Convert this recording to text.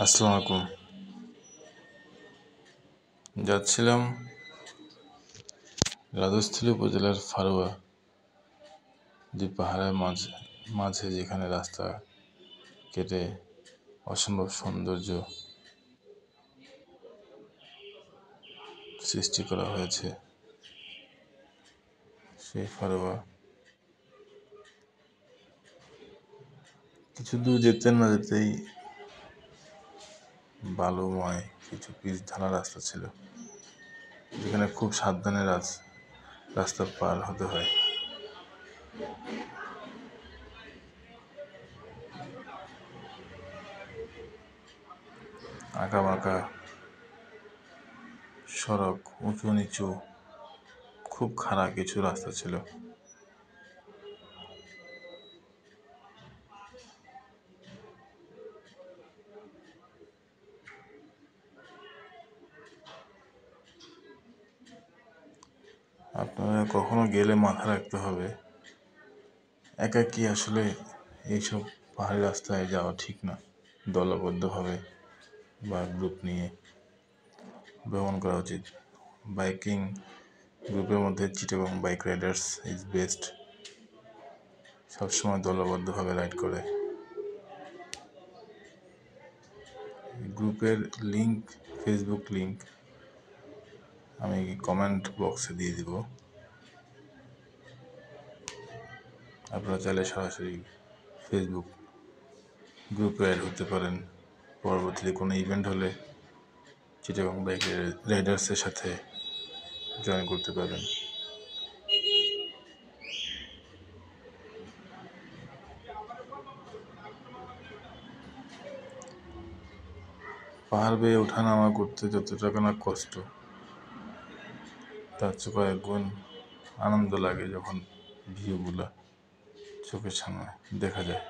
আসসালামু আলাইকুম। যাচ্ছিলাম রাজস্থলী উপজেলার ফারুয়া, যে পাহাড়ের মাঝে যেখানে রাস্তা কেটে অসম্ভব সৌন্দর্য সৃষ্টি করা হয়েছে। সেই ফারুয়া কিছু দূর যেতে না যেতেই বালুময় কিছু পিচ ঢালা রাস্তা ছিল, যেখানে খুব সাবধানে রাস্তা পার হতে হয়। আঁকা বাঁকা সড়ক, উঁচু নিচু, খুব খারাপ কিছু রাস্তা ছিল। আপনারা কখনো গেলে মাথা রাখতে হবে, একাকী আসলে এইসব পাহাড়ি রাস্তায় যাওয়া ঠিক না। দলবদ্ধভাবে বা গ্রুপ নিয়ে ভ্রমণ করা উচিত। বাইকিং গ্রুপের মধ্যে Chittagong bike Riders is best. সবসময় দলবদ্ধভাবে রাইড করে। গ্রুপের লিংক, ফেসবুক লিংক আমি কমেন্ট বক্সে দিয়ে দিব। আপনারা চাইলে সরাসরি ফেসবুক গ্রুপে অ্যাড হতে পারেন। পরবর্তীতে কোনো ইভেন্ট হলে চিটাগং বাইক রাইডার্সের সাথে জয়েন করতে পারবেন। পাহাড় বেয়ে ওঠানামা করতে যত টাকা না কষ্ট, তার চেয়ে কয়েক গুণ আনন্দ লাগে যখন ভিউগুলা চোখের সামনে দেখা যায়।